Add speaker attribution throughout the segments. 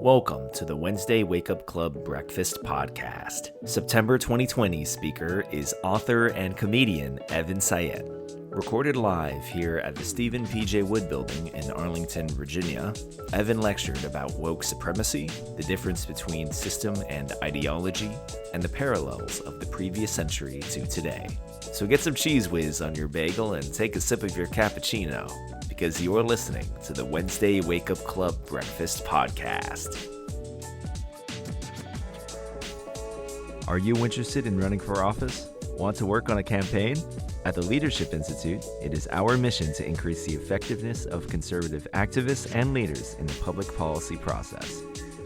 Speaker 1: Welcome to the Wednesday Wakeup Club Breakfast Podcast. September 2020 speaker is author and comedian Evan Sayet. Recorded live here at the Stephen P.J. Wood Building in Arlington, Virginia, Evan lectured about woke supremacy, the difference between system and ideology, and the parallels of the previous century to today. So get some cheese whiz on your bagel and take a sip of your cappuccino, because you're listening to the Wednesday Wake Up Club Breakfast Podcast. Are you interested in running for office? Want to work on a campaign? At the Leadership Institute, it is our mission to increase the effectiveness of conservative activists and leaders in the public policy process.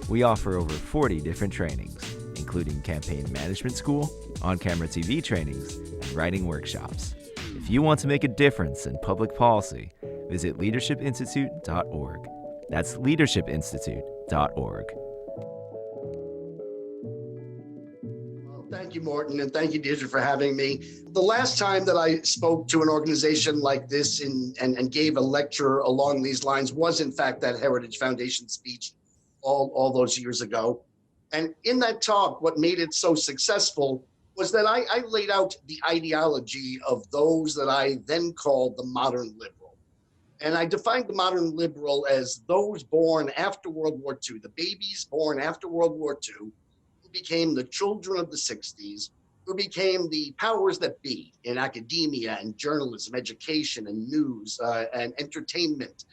Speaker 1: We offer over 40 different trainings, including campaign management school, on-camera TV trainings, and writing workshops. If you want to make a difference in public policy, visit leadershipinstitute.org. That's leadershipinstitute.org.
Speaker 2: Thank you, Morton, and thank you, Deirdre, for having me. The last time that I spoke to an organization like this and gave a lecture along these lines was, in fact, that Heritage Foundation speech all those years ago. And in that talk, what made it so successful was that I laid out the ideology of those that I then called the modern liberal. And I defined the modern liberal as those born after World War II, the babies born after World War II, who became the children of the 60s, who became the powers that be in academia and journalism, education and news and entertainment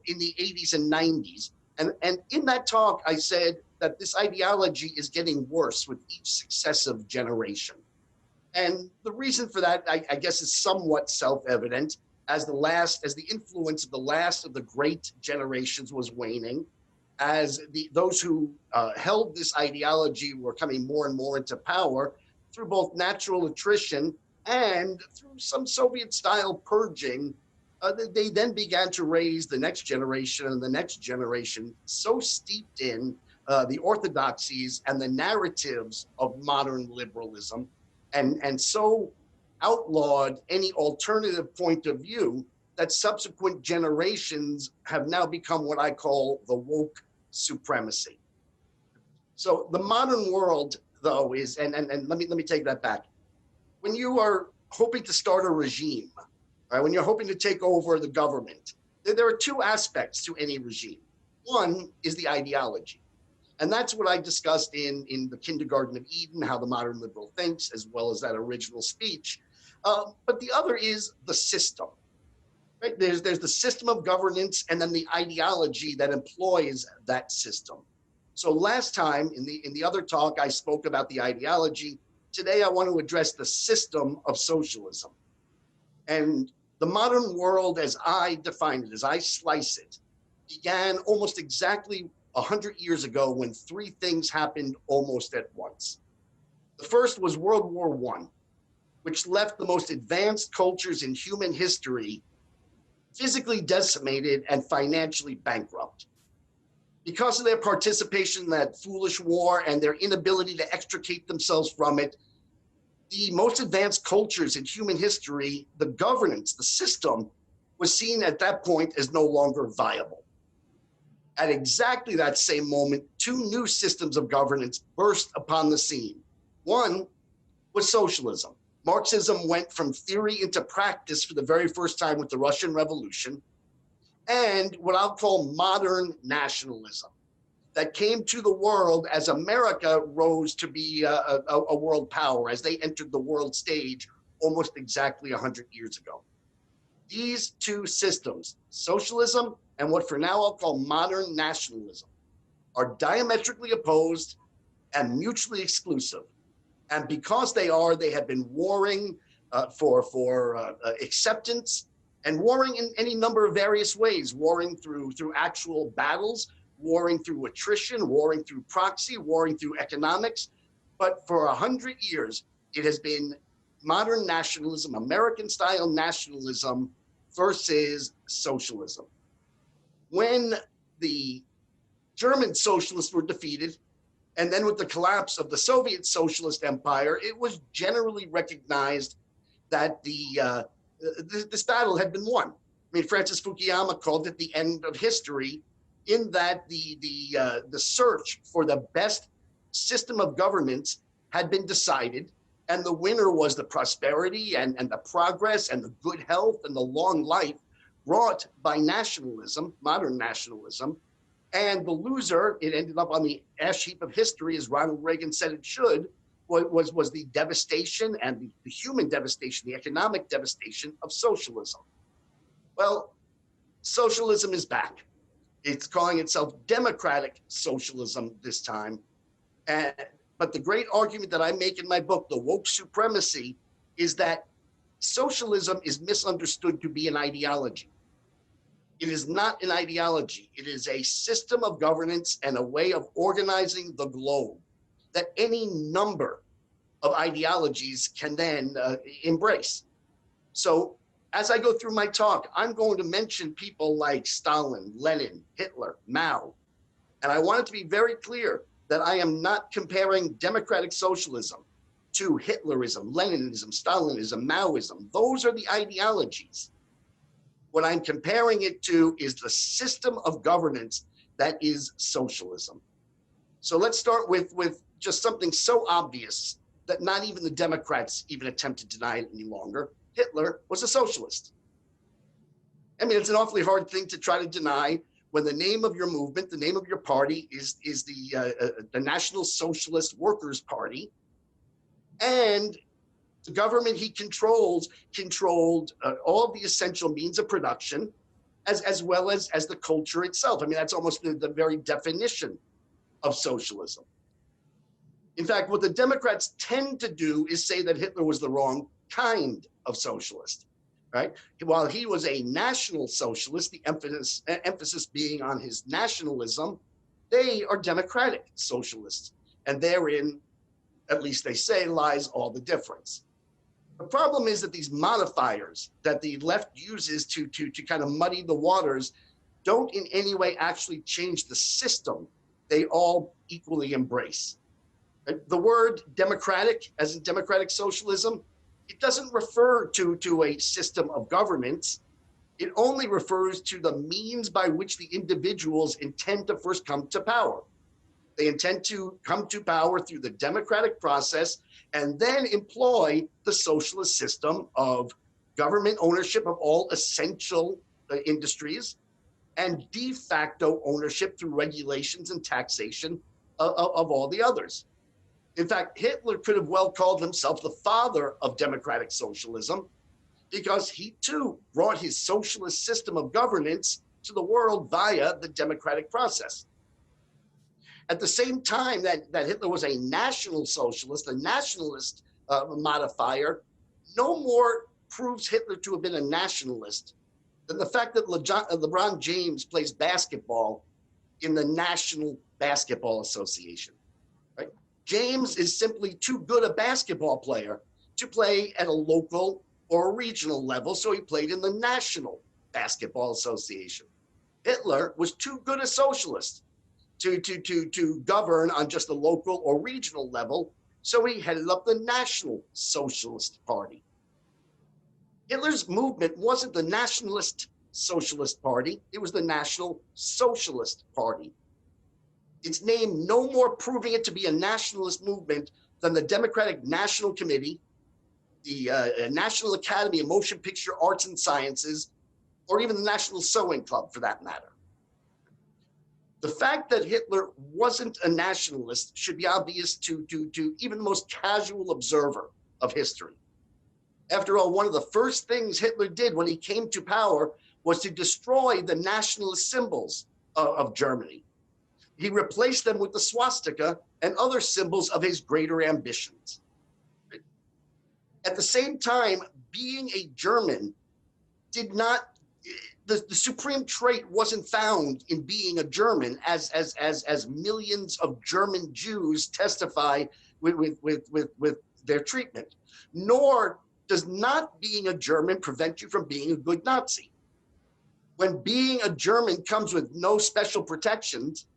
Speaker 2: in the 80s and 90s. And in that talk, I said that this ideology is getting worse with each successive generation. And the reason for that, I guess, is somewhat self-evident. As the influence of the last of the great generations was waning, as those who held this ideology were coming more and more into power through both natural attrition and through some Soviet-style purging, they then began to raise the next generation and the next generation so steeped in the orthodoxies and the narratives of modern liberalism, and so outlawed any alternative point of view that subsequent generations have now become what I call the woke supremacy. So the modern world, though, is, and let me take that back. When you are hoping to start a regime, right, when you're hoping to take over the government, there are two aspects to any regime. One is the ideology. And that's what I discussed in the Kindergarten of Eden, how the modern liberal thinks, as well as that original speech. But the other is the system. Right? There's the system of governance, and then the ideology that employs that system. So last time in the other talk, I spoke about the ideology. Today, I want to address the system of socialism. And the modern world, as I define it, as I slice it, began almost exactly 100 years ago when three things happened almost at once. The first was World War I, which left the most advanced cultures in human history physically decimated and financially bankrupt. Because of their participation in that foolish war and their inability to extricate themselves from it, the most advanced cultures in human history, the governance, the system, was seen at that point as no longer viable. At exactly that same moment, two new systems of governance burst upon the scene. One was socialism. Marxism went from theory into practice for the very first time with the Russian Revolution, and what I'll call modern nationalism that came to the world as America rose to be a world power, as they entered the world stage almost exactly 100 years ago. These two systems, socialism and what for now I'll call modern nationalism, are diametrically opposed and mutually exclusive. And because they have been warring for acceptance, and warring in any number of various ways, warring through actual battles, warring through attrition, warring through proxy, warring through economics. But for 100 years, it has been modern nationalism, American-style nationalism versus socialism. When the German socialists were defeated, and then with the collapse of the Soviet socialist empire, it was generally recognized that this battle had been won. I mean, Francis Fukuyama called it the end of history in that the search for the best system of governance had been decided, and the winner was the prosperity and the progress and the good health and the long life brought by nationalism, modern nationalism. And the loser, it ended up on the ash heap of history, as Ronald Reagan said it should, was the devastation and the human devastation, the economic devastation of socialism. Well, socialism is back. It's calling itself democratic socialism this time. But the great argument that I make in my book, The Woke Supremacy, is that socialism is misunderstood to be an ideology. It is not an ideology. It is a system of governance and a way of organizing the globe that any number of ideologies can then embrace. So as I go through my talk, I'm going to mention people like Stalin, Lenin, Hitler, Mao. And I want it to be very clear that I am not comparing democratic socialism to Hitlerism, Leninism, Stalinism, Maoism. Those are the ideologies. What I'm comparing it to is the system of governance that is socialism. So let's start with just something so obvious that not even the Democrats even attempt to deny it any longer. Hitler was a socialist. I mean, it's an awfully hard thing to try to deny when the name of your movement, the name of your party is the National Socialist Workers' Party, and the government he controlled all of the essential means of production, as well as the culture itself. I mean, that's almost the very definition of socialism. In fact, what the Democrats tend to do is say that Hitler was the wrong kind of socialist, right? While he was a national socialist, the emphasis being on his nationalism, they are democratic socialists. And therein, at least they say, lies all the difference. The problem is that these modifiers that the left uses to kind of muddy the waters don't in any way actually change the system they all equally embrace. The word democratic, as in democratic socialism, it doesn't refer to a system of governance. It only refers to the means by which the individuals intend to first come to power. They intend to come to power through the democratic process and then employ the socialist system of government ownership of all essential industries and de facto ownership through regulations and taxation of all the others. In fact, Hitler could have well called himself the father of democratic socialism because he too brought his socialist system of governance to the world via the democratic process. At the same time that Hitler was a national socialist, a nationalist modifier, no more proves Hitler to have been a nationalist than the fact that LeBron James plays basketball in the National Basketball Association. Right? James is simply too good a basketball player to play at a local or a regional level, so he played in the National Basketball Association. Hitler was too good a socialist to govern on just a local or regional level, so he headed up the National Socialist Party. Hitler's movement wasn't the Nationalist Socialist Party, it was the National Socialist Party. Its name no more proving it to be a nationalist movement than the Democratic National Committee, the National Academy of Motion Picture Arts and Sciences, or even the National Sewing Club for that matter. The fact that Hitler wasn't a nationalist should be obvious to even the most casual observer of history. After all, one of the first things Hitler did when he came to power was to destroy the nationalist symbols of Germany. He replaced them with the swastika and other symbols of his greater ambitions. At the same time, being a German did not, the supreme trait wasn't found in being a German, as millions of German Jews testify with their treatment. Nor does not being a German prevent you from being a good Nazi. When being a German comes with no special protections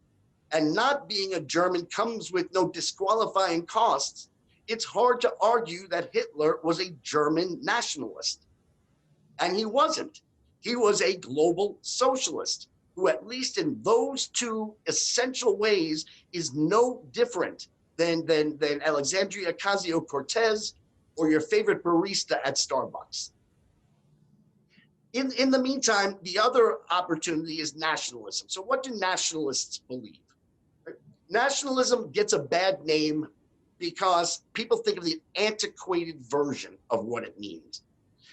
Speaker 2: and not being a German comes with no disqualifying costs, it's hard to argue that Hitler was a German nationalist. And he wasn't. He was a global socialist. who at least in those two essential ways is no different than Alexandria Ocasio-Cortez or your favorite barista at Starbucks. In the meantime, the other opportunity is nationalism. So what do nationalists believe? Right? Nationalism gets a bad name because people think of the antiquated version of what it means.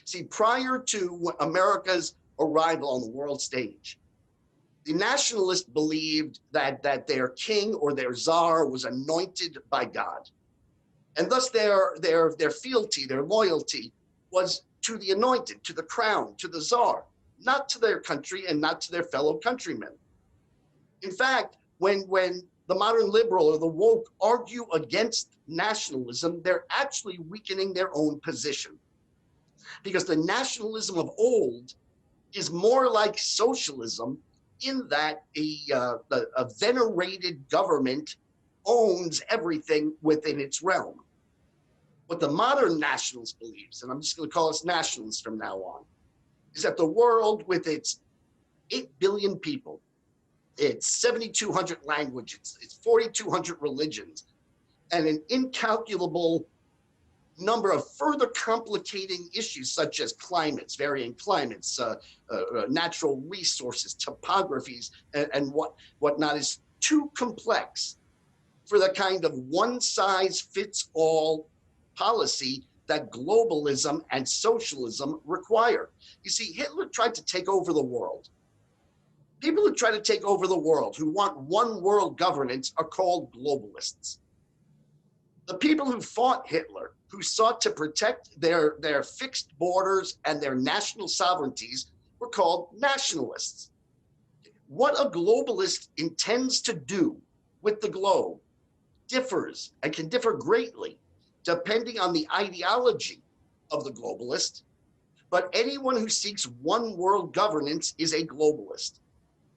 Speaker 2: See, prior to America's arrival on the world stage, the nationalists believed that their king or their czar was anointed by God. And thus their fealty, their loyalty was to the anointed, to the crown, to the czar, not to their country and not to their fellow countrymen. In fact, when the modern liberal or the woke argue against nationalism, they're actually weakening their own position. Because the nationalism of old is more like socialism in that a venerated government owns everything within its realm. What the modern nationalist believes, and I'm just going to call us nationalists from now on, is that the world with its 8 billion people, its 7,200 languages, its 4,200 religions, and an incalculable number of further complicating issues such as climates, varying climates, natural resources, topographies, and whatnot is too complex for the kind of one-size-fits-all policy that globalism and socialism require. You see, Hitler tried to take over the world. People who try to take over the world, who want one world governance, are called globalists. The people who fought Hitler, who sought to protect their fixed borders and their national sovereignties, were called nationalists. What a globalist intends to do with the globe differs and can differ greatly depending on the ideology of the globalist, but anyone who seeks one world governance is a globalist.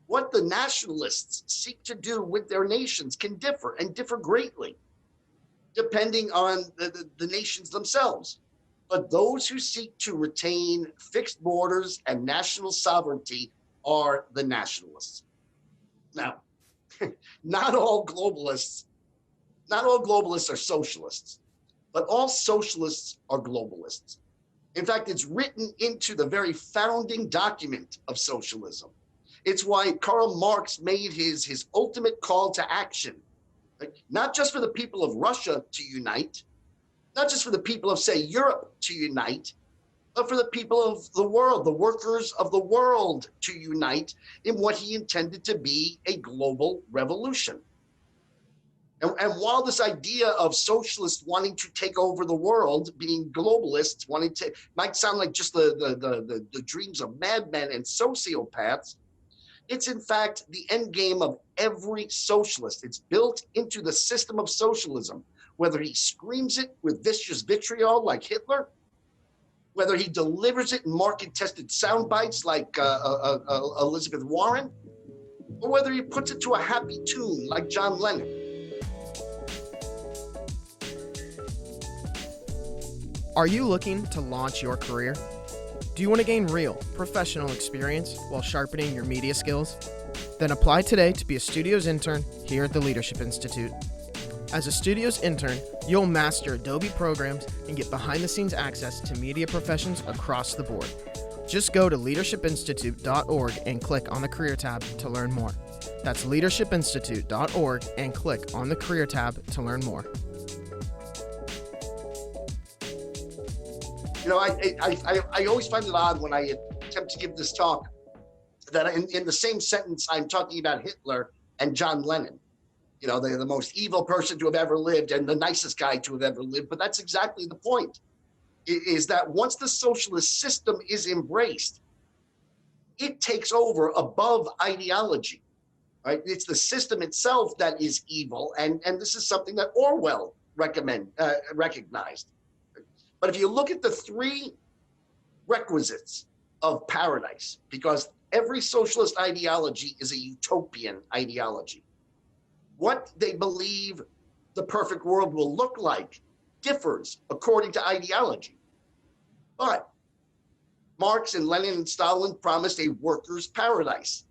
Speaker 2: What the nationalists seek to do with their nations can differ and differ greatly depending on the nations themselves. But those who seek to retain fixed borders and national sovereignty are the nationalists. Now, not all globalists are socialists, but all socialists are globalists. In fact, it's written into the very founding document of socialism. It's why Karl Marx made his ultimate call to action, right? Not just for the people of Russia to unite, not just for the people of, say, Europe to unite, but for the people of the world, the workers of the world to unite in what he intended to be a global revolution. And while this idea of socialists wanting to take over the world, being globalists, might sound like just the dreams of madmen and sociopaths, it's in fact the end game of every socialist. It's built into the system of socialism, whether he screams it with vicious vitriol like Hitler, whether he delivers it in market-tested sound bites like Elizabeth Warren, or whether he puts it to a happy tune like John Lennon.
Speaker 3: Are you looking to launch your career? Do you want to gain real, professional experience while sharpening your media skills? Then apply today to be a Studios intern here at the Leadership Institute. As a Studios intern, you'll master Adobe programs and get behind-the-scenes access to media professions across the board. Just go to leadershipinstitute.org and click on the Career tab to learn more. That's leadershipinstitute.org and click on the Career tab to learn more.
Speaker 2: You know, I always find it odd when I attempt to give this talk that in the same sentence I'm talking about Hitler and John Lennon. You know, they're the most evil person to have ever lived and the nicest guy to have ever lived. But that's exactly the point, is that once the socialist system is embraced, it takes over above ideology, right? It's the system itself that is evil. And this is something that Orwell recognized. But if you look at the three requisites of paradise, because every socialist ideology is a utopian ideology, what they believe the perfect world will look like differs according to ideology. But Marx and Lenin and Stalin promised a workers' paradise.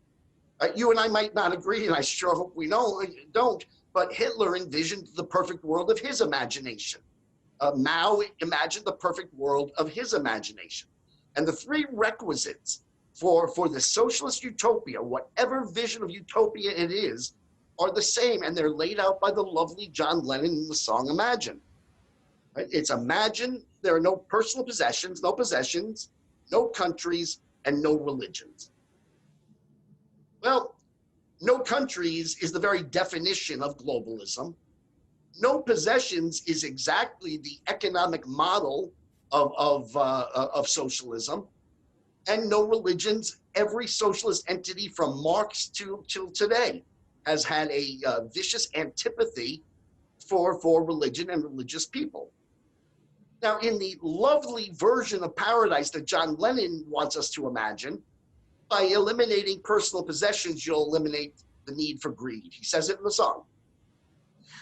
Speaker 2: You and I might not agree, and I sure hope we don't, but Hitler envisioned the perfect world of his imagination. Mao imagined the perfect world of his imagination. And the three requisites for the socialist utopia, whatever vision of utopia it is, are the same, and they're laid out by the lovely John Lennon in the song Imagine. Right? It's imagine there are no personal possessions, no countries, and no religions. Well, no countries is the very definition of globalism. No possessions is exactly the economic model of socialism, and no religions. Every socialist entity from Marx till today has had a vicious antipathy for religion and religious people. Now, in the lovely version of paradise that John Lennon wants us to imagine, by eliminating personal possessions, you'll eliminate the need for greed. He says it in the song.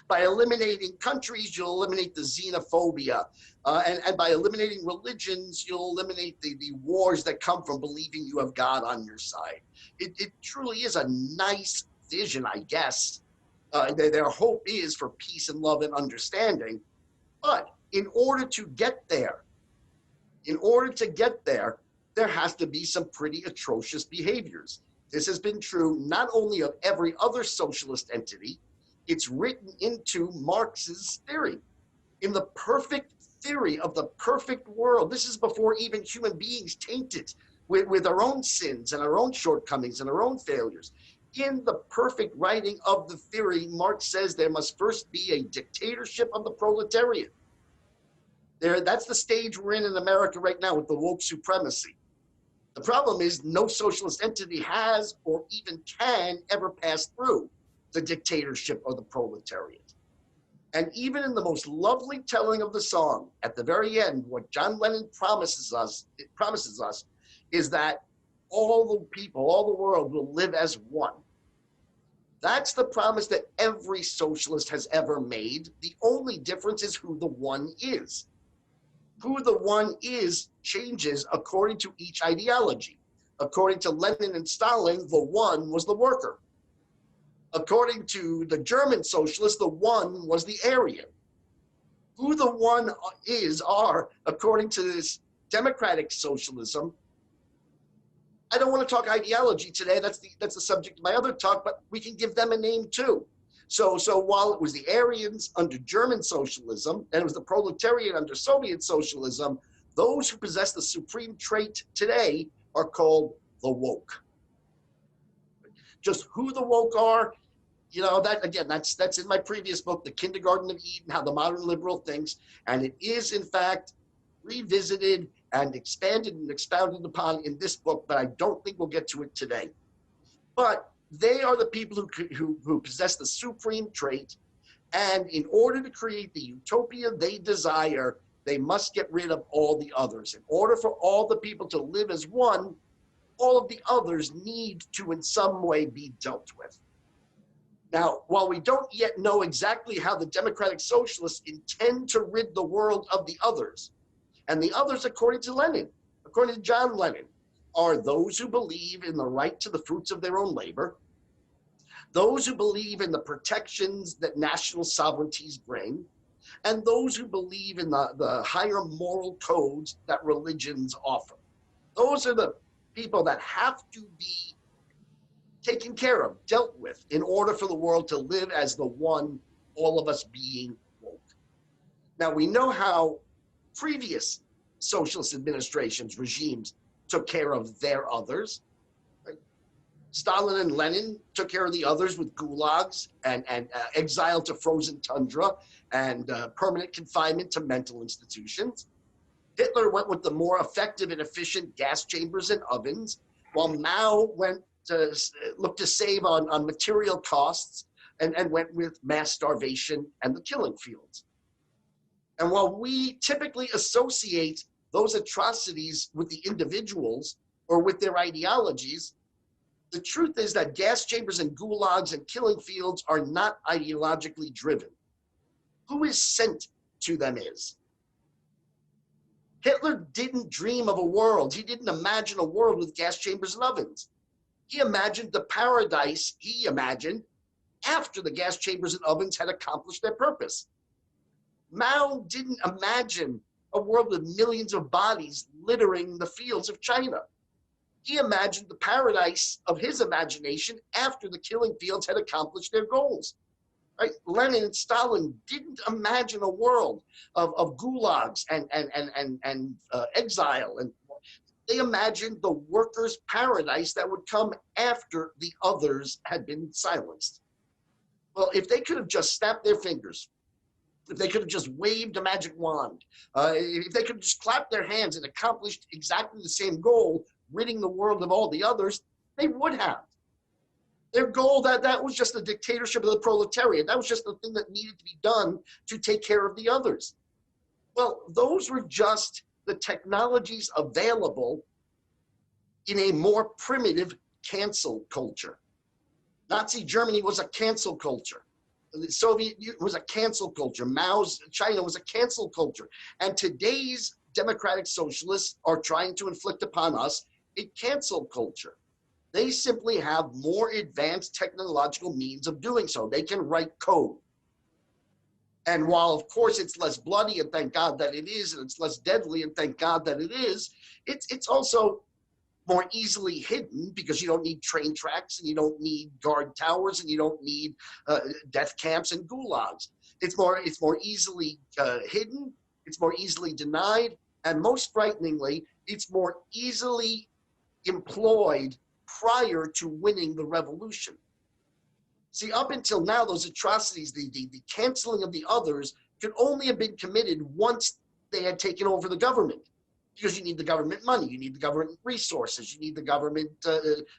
Speaker 2: By eliminating countries, you'll eliminate the xenophobia. And by eliminating religions, you'll eliminate the wars that come from believing you have God on your side. It truly is a nice vision, I guess. Their hope is for peace and love and understanding. But in order to get there, there has to be some pretty atrocious behaviors. This has been true not only of every other socialist entity, it's written into Marx's theory. In the perfect theory of the perfect world, this is before even human beings tainted with our own sins and our own shortcomings and our own failures. In the perfect writing of the theory, Marx says there must first be a dictatorship of the proletariat. That's the stage we're in America right now with the woke supremacy. The problem is no socialist entity has or even can ever pass through the dictatorship of the proletariat. And even in the most lovely telling of the song, at the very end, what John Lennon promises us is that all the people, all the world will live as one. That's the promise that every socialist has ever made. The only difference is who the one is. Who the one is changes according to each ideology. According to Lenin and Stalin, the one was the worker. According to the German socialists, the one was the Aryan. Who the one are, according to this democratic socialism, I don't want to talk ideology today. That's the subject of my other talk, but we can give them a name too. So while it was the Aryans under German socialism, and it was the proletariat under Soviet socialism, those who possess the supreme trait today are called the woke. Just who the woke are, that's in my previous book, The Kindergarten of Eden, How the Modern Liberal Thinks, and it is in fact revisited and expanded and expounded upon in this book, but I don't think we'll get to it today. But they are the people who possess the supreme trait, and in order to create the utopia they desire, they must get rid of all the others. In order for all the people to live as one, all of the others need to in some way be dealt with. Now, while we don't yet know exactly how the democratic socialists intend to rid the world of the others, and the others, according to John Lennon, are those who believe in the right to the fruits of their own labor, those who believe in the protections that national sovereignties bring, and those who believe in the higher moral codes that religions offer. Those are the people that have to be taken care of, dealt with, in order for the world to live as the one, all of us being woke. Now, we know how previous socialist administrations, regimes, took care of their others. Right? Stalin and Lenin took care of the others with gulags and exile to frozen tundra and permanent confinement to mental institutions. Hitler went with the more effective and efficient gas chambers and ovens, while Mao went to look to save on material costs and went with mass starvation and the killing fields. And while we typically associate those atrocities with the individuals or with their ideologies, the truth is that gas chambers and gulags and killing fields are not ideologically driven. Who is sent to them is. Hitler didn't dream of a world. He didn't imagine a world with gas chambers and ovens. He imagined the paradise he imagined after the gas chambers and ovens had accomplished their purpose. Mao didn't imagine a world with millions of bodies littering the fields of China. He imagined the paradise of his imagination after the killing fields had accomplished their goals. Right? Lenin and Stalin didn't imagine a world of gulags and exile. And they imagined the workers' paradise that would come after the others had been silenced. Well, if they could have just snapped their fingers, if they could have just waved a magic wand, if they could have just clapped their hands and accomplished exactly the same goal, ridding the world of all the others, they would have. Their goal, that was just the dictatorship of the proletariat. That was just the thing that needed to be done to take care of the others. Well, those were just the technologies available in a more primitive cancel culture. Nazi Germany was a cancel culture. The Soviet Union was a cancel culture. Mao's China was a cancel culture. And today's democratic socialists are trying to inflict upon us a cancel culture. They simply have more advanced technological means of doing so. They can write code. And while, of course, it's less bloody, and thank God that it is, and it's less deadly, and thank God that it is, it's also more easily hidden because you don't need train tracks, and you don't need guard towers, and you don't need death camps and gulags. It's more easily hidden, it's more easily denied, and most frighteningly, it's more easily employed prior to winning the revolution. See, up until now, those atrocities, the canceling of the others, could only have been committed once they had taken over the government. Because you need the government money, you need the government resources, you need the government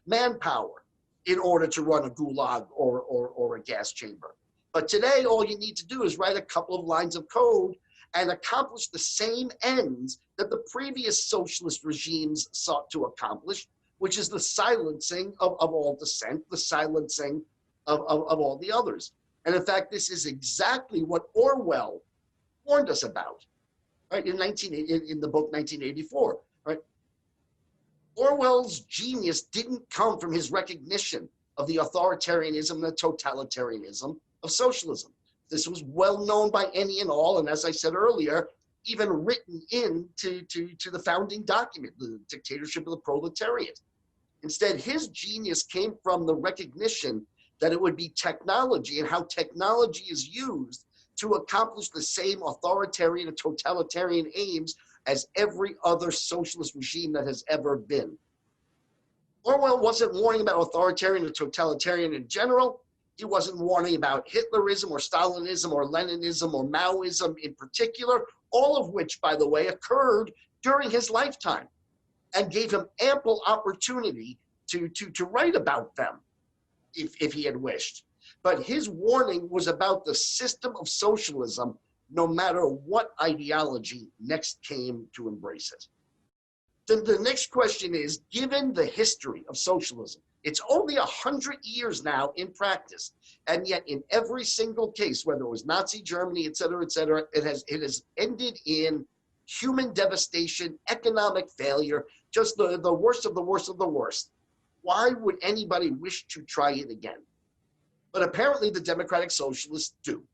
Speaker 2: manpower in order to run a gulag or a gas chamber. But today, all you need to do is write a couple of lines of code and accomplish the same ends that the previous socialist regimes sought to accomplish, which is the silencing of all dissent, the silencing of all the others. And in fact, this is exactly what Orwell warned us about, right? In the book 1984, right? Orwell's genius didn't come from his recognition of the authoritarianism, the totalitarianism of socialism. This was well known by any and all, and as I said earlier, even written into the founding document, the dictatorship of the proletariat. Instead, his genius came from the recognition that it would be technology and how technology is used to accomplish the same authoritarian and totalitarian aims as every other socialist regime that has ever been. Orwell wasn't warning about authoritarian or totalitarian in general. He wasn't warning about Hitlerism or Stalinism or Leninism or Maoism in particular, all of which, by the way, occurred during his lifetime and gave him ample opportunity to write about them if he had wished. But his warning was about the system of socialism, no matter what ideology next came to embrace it. The next question is, given the history of socialism, it's only 100 years now in practice, and yet in every single case, whether it was Nazi Germany, et cetera, it has ended in human devastation, economic failure, just the worst of the worst of the worst. Why would anybody wish to try it again? But apparently the democratic socialists do.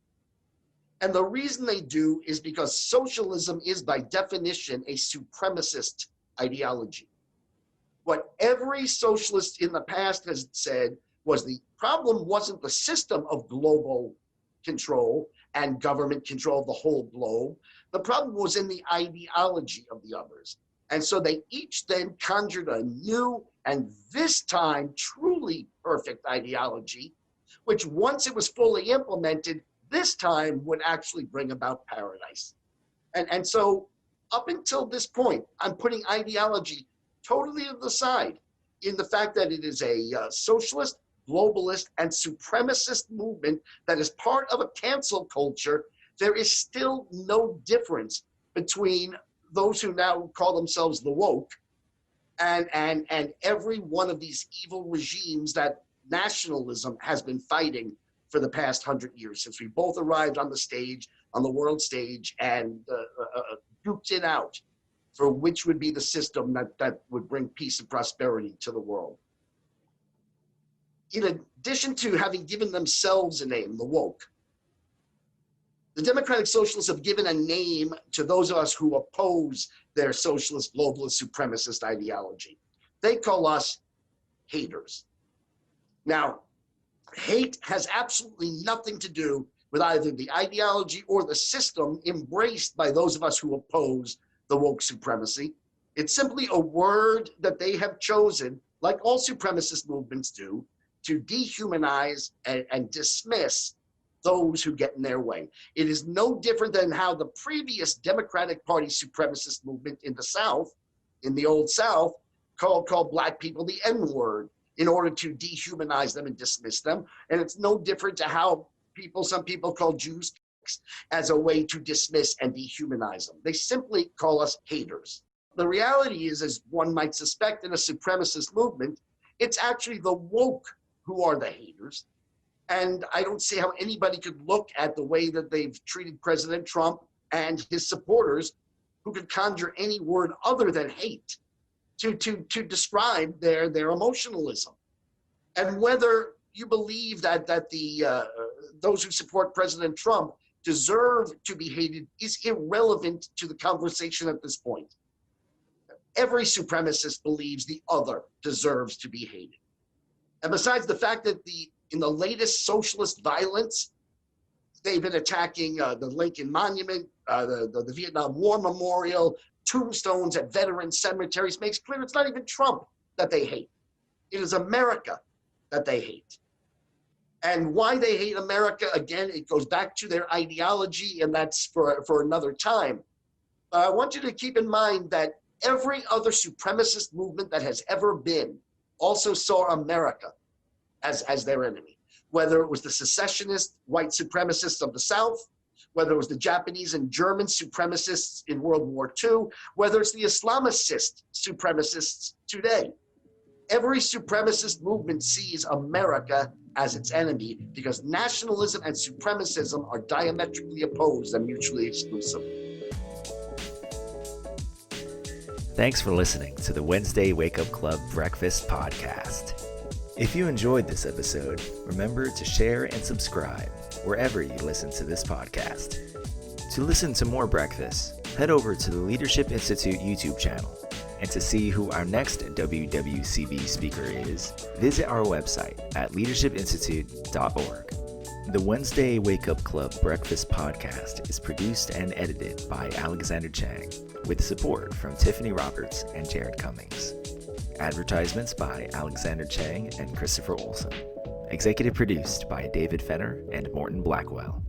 Speaker 2: And the reason they do is because socialism is by definition a supremacist ideology. What every socialist in the past has said was the problem wasn't the system of global control and government control of the whole globe. The problem was in the ideology of the others. And so they each then conjured a new and this time truly perfect ideology, which once it was fully implemented, this time would actually bring about paradise. And so up until this point, I'm putting ideology totally to the side in the fact that it is a socialist, globalist, and supremacist movement that is part of a cancel culture. There is still no difference between those who now call themselves the woke and every one of these evil regimes that nationalism has been fighting for the past 100 years, since we both arrived on the stage, on the world stage, and duked it out for which would be the system that would bring peace and prosperity to the world. in addition to having given themselves a name, the woke, the Democratic Socialists have given a name to those of us who oppose their socialist, globalist, supremacist ideology. They call us haters. Now, hate has absolutely nothing to do with either the ideology or the system embraced by those of us who oppose the woke supremacy. It's simply a word that they have chosen, like all supremacist movements do, to dehumanize and dismiss those who get in their way. It is no different than how the previous Democratic Party supremacist movement in the South, in the old South, called black people the N-word in order to dehumanize them and dismiss them. And it's no different to how some people call Jews as a way to dismiss and dehumanize them. They simply call us haters. The reality is, as one might suspect in a supremacist movement, it's actually the woke who are the haters. And I don't see how anybody could look at the way that they've treated President Trump and his supporters who could conjure any word other than hate to describe their emotionalism. And whether you believe that those who support President Trump deserve to be hated is irrelevant to the conversation at this point. Every supremacist believes the other deserves to be hated. And besides the fact that in the latest socialist violence, they've been attacking the Lincoln Monument, the Vietnam War Memorial, tombstones at veteran cemeteries, makes clear it's not even Trump that they hate. It is America that they hate. And why they hate America, again, it goes back to their ideology, and that's for another time. I want you to keep in mind that every other supremacist movement that has ever been also saw America as their enemy, whether it was the secessionist white supremacists of the South, whether it was the Japanese and German supremacists in World War II, whether it's the Islamicist supremacists today. Every supremacist movement sees America as its enemy because nationalism and supremacism are diametrically opposed and mutually exclusive.
Speaker 1: Thanks for listening to the Wednesday Wake Up Club Breakfast Podcast. If you enjoyed this episode, remember to share and subscribe wherever you listen to this podcast. To listen to more breakfast, head over to the Leadership Institute YouTube channel. And to see who our next WWCB speaker is, visit our website at leadershipinstitute.org. The Wednesday Wake Up Club Breakfast Podcast is produced and edited by Alexander Chang, with support from Tiffany Roberts and Jared Cummings. Advertisements by Alexander Chang and Christopher Olson. Executive produced by David Fenner and Morton Blackwell.